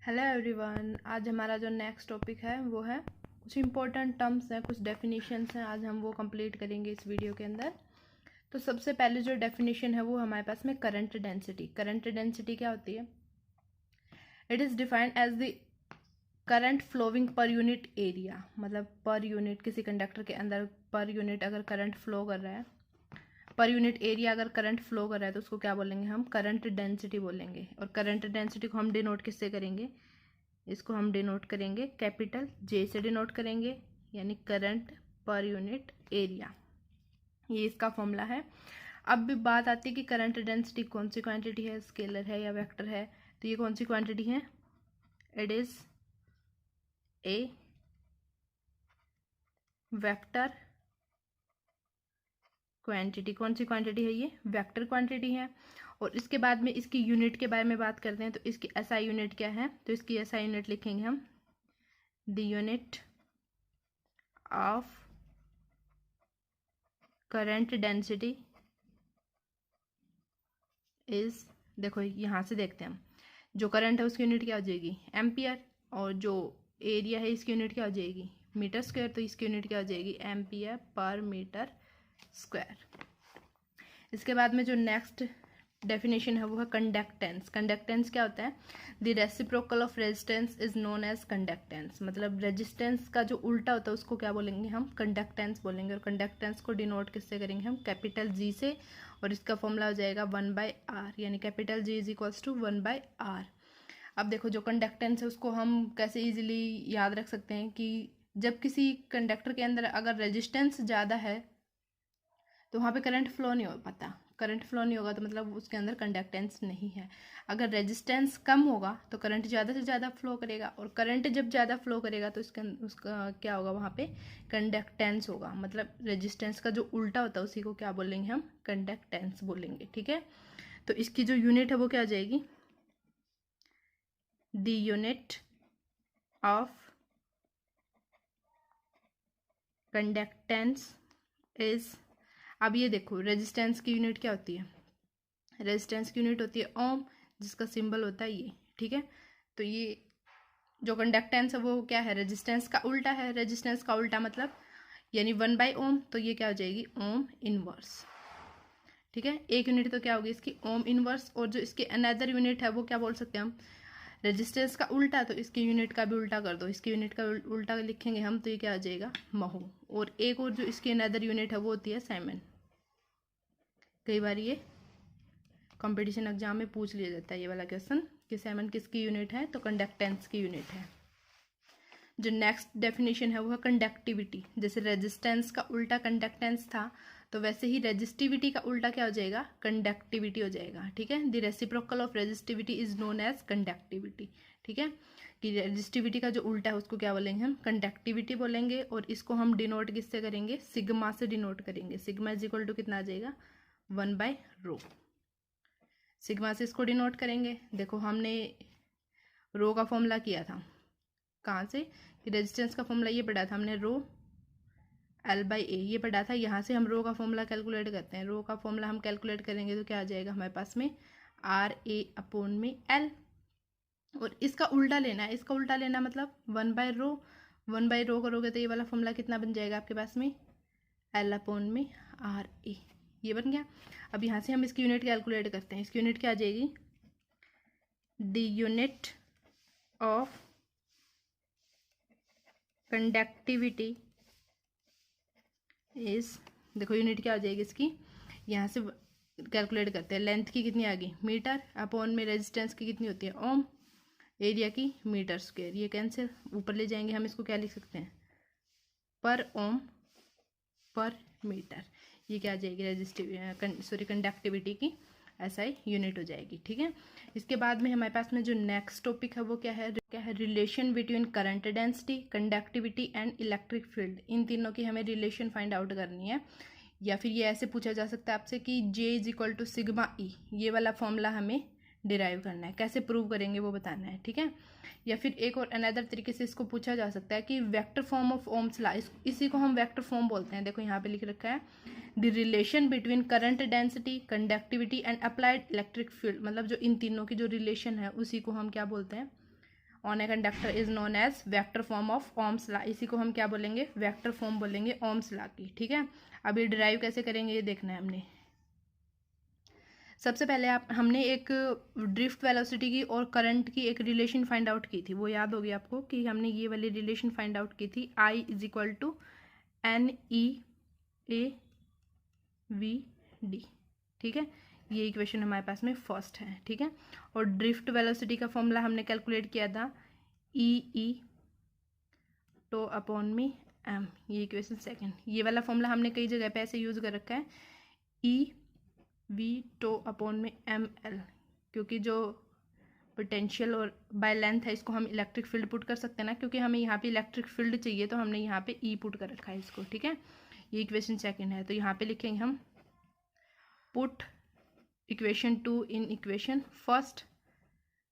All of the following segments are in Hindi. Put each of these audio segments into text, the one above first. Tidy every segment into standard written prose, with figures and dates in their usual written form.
Hello everyone. आज हमारा जो नेक्स्ट टॉपिक है वो है कुछ इंपॉर्टेंट टर्म्स हैं, कुछ डेफिनेशंस हैं। आज हम वो कंप्लीट करेंगे इस वीडियो के अंदर। तो सबसे पहले जो डेफिनेशन है वो हमारे पास में करंट डेंसिटी। करंट डेंसिटी क्या होती है? It is defined as the current flowing per unit area. मतलब पर यूनिट किसी कंडक्टर के अंदर पर यूनिट अगर करंट फ्लो कर रहा है, पर यूनिट एरिया अगर करंट फ्लो कर रहा है तो उसको क्या बोलेंगे? हम करंट डेंसिटी बोलेंगे। और करंट डेंसिटी को हम डिनोट किससे करेंगे? इसको हम डिनोट करेंगे कैपिटल जे से डिनोट करेंगे, यानी करंट पर यूनिट एरिया। ये इसका फॉर्मूला है। अब भी बात आती है कि करंट डेंसिटी कौन सी क्वांटिटी है, स्केलर है या वेक्टर है। तो ये कौन सी क्वांटिटी है? It is a vector quantity. कौन सी क्वांटिटी है? ये वेक्टर क्वांटिटी है। और इसके बाद में इसकी यूनिट के बारे में बात करते हैं। तो इसकी एसआई यूनिट क्या है? तो इसकी एसआई यूनिट लिखेंगे हम the unit of current density is, देखो यहाँ से देखते हैं हम, जो करंट है उसकी यूनिट क्या हो जाएगी? एम्पियर। और जो एरिया है इसकी यूनिट क्या हो जाएगी? Metre square. तो इसकी यूनिट क्या हो जाएगी? Ampere per metre square. इसके बाद में जो नेक्स्ट डेफिनेशन है वो है कंडक्टेंस। कंडक्टेंस क्या होता है? The reciprocal of resistance is known as conductance. मतलब रेजिस्टेंस का जो उल्टा होता है उसको क्या बोलेंगे? हम कंडक्टेंस बोलेंगे। और कंडक्टेंस को डिनोट किससे करेंगे? हम कैपिटल जी से। और इसका फॉर्मूला हो जाएगा 1/r, यानी capital G is equals to 1/r। अब देखो जो कंडक्टेंस है उसको हम कैसे इजीली याद रख सकते हैं कि जब किसी कंडक्टर के अंदर अगर रेजिस्टेंस ज़्यादा है तो वहाँ पे करंट फ्लो नहीं हो पाता। करंट फ्लो नहीं होगा तो मतलब उसके अंदर कंडक्टेंस नहीं है। अगर रेजिस्टेंस कम होगा तो करंट ज़्यादा से ज़्यादा फ्लो करेगा। और करंट जब ज़्यादा फ्लो करेगा तो उसका क्या होगा? वहाँ पे कंडक्टेंस होगा। मतलब रेजिस्टेंस का जो उल्टा होता है उसी को क्या बोलेंगे? हम कंडक्टेंस बोलेंगे। ठीक है। तो इसकी जो यूनिट है वो क्या आ जाएगी? The unit of conductance is, अब ये देखो रेजिस्टेंस की यूनिट क्या होती है? रेजिस्टेंस की यूनिट होती है ओम, जिसका सिंबल होता है ये। ठीक है। तो ये जो कंडक्टेंस है वो क्या है? रेजिस्टेंस का उल्टा है। रेजिस्टेंस का उल्टा मतलब यानी 1/ओम। तो ये क्या हो जाएगी? Ohm inverse. ठीक है। एक यूनिट तो क्या होगी इसकी? Ohm inverse. और जो इसकी अनदर यूनिट है वो क्या बोल सकते हैं हम? रेजिस्टेंस का उल्टा, तो इसकी यूनिट का भी उल्टा कर दो। इसकी यूनिट का उल्टा लिखेंगे हम तो ये क्या आ जाएगा? महो। और एक और जो इसकी अनदर यूनिट है वो होती है साइमन। कई बार ये कंपटीशन एग्जाम में पूछ लिया जाता है ये वाला क्वेश्चन कि साइमन किसकी यूनिट है? तो कंडक्टेंस की यूनिट है। जो नेक्स्ट डेफिनेशन है वो है कंडक्टिविटी। जैसे रेजिस्टेंस का उल्टा कंडक्टेंस था तो वैसे ही रेजिस्टिविटी का उल्टा क्या हो जाएगा? कंडक्टिविटी हो जाएगा। ठीक है। The reciprocal of resistivity is known as conductivity. ठीक है। कि रेजिस्टिविटी का जो उल्टा है उसको क्या बोलेंगे? हम कंडक्टिविटी बोलेंगे। और इसको हम डिनोट किससे करेंगे? सिग्मा से डिनोट करेंगे। सिग्मा इज इक्वल टू कितना आ जाएगा? 1/रो। सिग्मा से इसको डिनोट करेंगे। देखो हमने रो का फॉर्मूला किया था कहाँ से? कि रेजिस्टेंस का फॉर्मूला ये पढ़ा था हमने, रो L/A ये पढ़ा था। यहाँ से हम रो का फॉर्मूला कैलकुलेट करते हैं। रो का फॉर्मूला हम कैलकुलेट करेंगे तो क्या आ जाएगा हमारे पास में? RA/L। और इसका उल्टा लेना है। इसका उल्टा लेना मतलब 1/रो। 1/रो करोगे तो ये वाला फॉर्मूला कितना बन जाएगा आपके पास में? L/RA। ये बन गया। अब यहाँ से हम इसकी यूनिट कैलकुलेट करते हैं। इसकी यूनिट क्या आ जाएगी? The unit of conductivity is, देखो यूनिट क्या हो जाएगी इसकी? यहाँ से कैलकुलेट करते हैं। लेंथ की कितनी आ गई? मीटर। अपॉन में रेजिस्टेंस की कितनी होती है? ओम। एरिया की मीटर स्क्वायर। ये कैंसिल, ऊपर ले जाएंगे हम इसको क्या लिख सकते हैं? पर ओम पर मीटर। ये क्या आ जाएगी? कंडक्टिविटी की एसआई यूनिट हो जाएगी। ठीक है। इसके बाद में हमारे पास में जो नेक्स्ट टॉपिक है वो क्या है? Relation between current density, conductivity and electric field. इन तीनों की हमें रिलेशन फाइंड आउट करनी है। या फिर ये ऐसे पूछा जा सकता है आपसे कि J is equal to sigma E, ये वाला फॉर्मूला हमें डिराइव करना है। कैसे प्रूव करेंगे वो बताना है। ठीक है। या फिर एक और अनदर तरीके से इसको पूछा जा सकता है कि vector form of Ohm's law, इसी को हम वेक्टर फॉर्म बोलते हैं। देखो यहाँ पे लिख रखा है the relation between current density, conductivity and applied electric field. मतलब जो इन तीनों की जो रिलेशन है उसी को हम क्या बोलते हैं? On a conductor is known as vector form of Ohm's law. इसी को हम क्या बोलेंगे, वेक्टर फॉर्म बोलेंगे ओम्स लॉ की, ठीक है। अब ये डिराइव कैसे करेंगे ये देखना है हमने। सबसे पहले हमने एक ड्रिफ्ट वेलोसिटी की और करंट की एक रिलेशन फाइंड आउट की थी, वो याद होगी आपको कि हमने ये वाली रिलेशन फाइंड आउट की थी, I is equal to NE/AV/d, ठीक है। ये इक्वेशन हमारे पास में फर्स्ट है, ठीक है। और ड्रिफ्ट वेलोसिटी का फॉर्मूला हमने कैलकुलेट किया था E टो अपॉन में m, ये इक्वेशन सेकंड। ये वाला फॉर्मूला हमने कई जगह पे ऐसे यूज कर रखा है, EV टो अपॉन में ML, क्योंकि जो पोटेंशियल और बाय लेंथ है इसको हम इलेक्ट्रिक फील्ड पुट कर सकते हैं ना, क्योंकि हमें यहाँ पे इलेक्ट्रिक फील्ड चाहिए तो हमने यहाँ पे E पुट कर रखा है इसको, ठीक है। ये इक्वेशन सेकंड है, तो यहाँ पे लिखेंगे हम put equation 2 in equation first,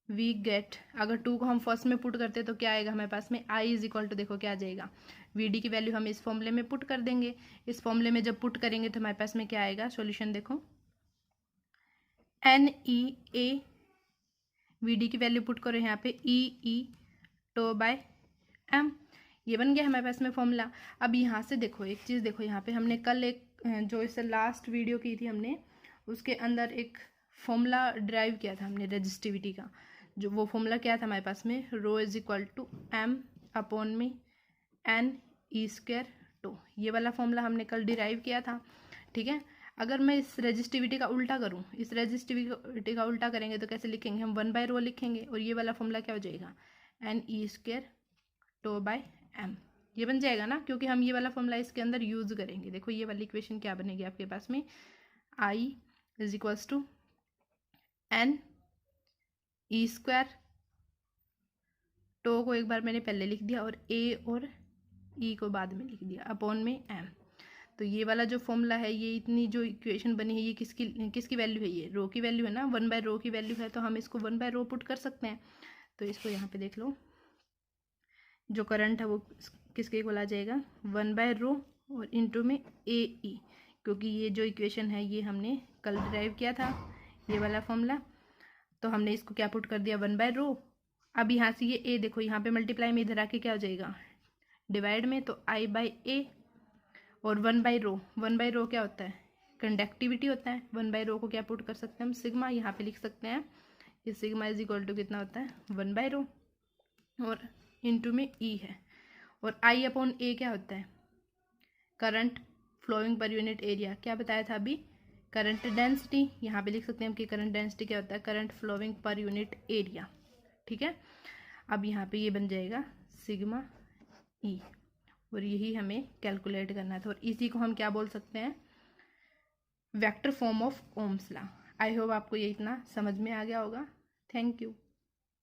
we get, अगर 2 को हम फर्स्ट में पुट करते हैं तो क्या आएगा हमारे पास में, I इज इक्वल टू, देखो क्या आ जाएगा, VD की वैल्यू हम इस फॉर्मूले में पुट कर देंगे। इस फॉर्मूले में जब पुट करेंगे तो हमारे पास में क्या आएगा, सॉल्यूशन देखो, NE/A, VD की वैल्यू पुट करो यहाँ पे EE टो बाय M, ये बन गया हमारे पास में फॉर्मूला। अब यहाँ से देखो एक चीज़ देखो, यहाँ पे हमने कल एक जो इससे लास्ट वीडियो की थी हमने, उसके अंदर एक फॉर्मूला ड्राइव किया था हमने रेजिस्टिविटी का, जो वो फॉर्मूला क्या था हमारे पास में, rho is equal to M upon में NE² टो, ये वाला फॉर्मूला हमने कल डिराइव किया था, ठीक है। अगर मैं इस रेजिस्टिविटी का उल्टा करूँ, इस रेजिस्टिविटी का उल्टा करेंगे तो कैसे लिखेंगे हम, 1/ρ लिखेंगे, और ये वाला फॉर्मूला क्या हो जाएगा, NE² टो बाय M, ये बन जाएगा ना, क्योंकि हम ये वाला फॉर्मूला इसके अंदर यूज करेंगे। देखो ये वाली इक्वेशन क्या बनेगी आपके पास में, I is equals to NE², टो को एक बार मैंने पहले लिख दिया और A और E को बाद में लिख दिया, अपॉन में M। तो ये वाला जो फॉर्मूला है, ये इतनी जो इक्वेशन बनी है, ये किसकी वैल्यू है, ये रो की वैल्यू है ना, 1/ρ की वैल्यू है, तो हम इसको 1/ρ पुट कर सकते हैं। तो इसको यहाँ पे देख लो, जो करंट है वो किसके इक्वल आ जाएगा, 1/ρ और इंटू में AE, क्योंकि ये जो इक्वेशन है ये हमने कल ड्राइव किया था, ये वाला फॉर्मूला, तो हमने इसको क्या पुट कर दिया, 1/ρ। अब यहाँ से ये A देखो, यहाँ पे मल्टीप्लाई में इधर आके क्या हो जाएगा, डिवाइड में, तो I/A, और 1/ρ क्या होता है, कंडक्टिविटी होता है। 1/ρ को क्या पुट कर सकते हैं हम, सिग्मा, यहाँ पे लिख सकते हैं, ये सिग्मा इज इक्वल टू कितना होता है, 1/ρ, और इंटू में E है, और I अपॉन A क्या होता है, current flowing per unit area, क्या बताया था अभी, करंट डेंसिटी, यहाँ पे लिख सकते हैं हम कि करंट डेंसिटी क्या होता है, current flowing per unit area, ठीक है। अब यहाँ पे ये बन जाएगा सिग्मा E, और यही हमें कैलकुलेट करना था, और इसी को हम क्या बोल सकते हैं, vector form of Ohm's law. I hope आपको ये इतना समझ में आ गया होगा। Thank you.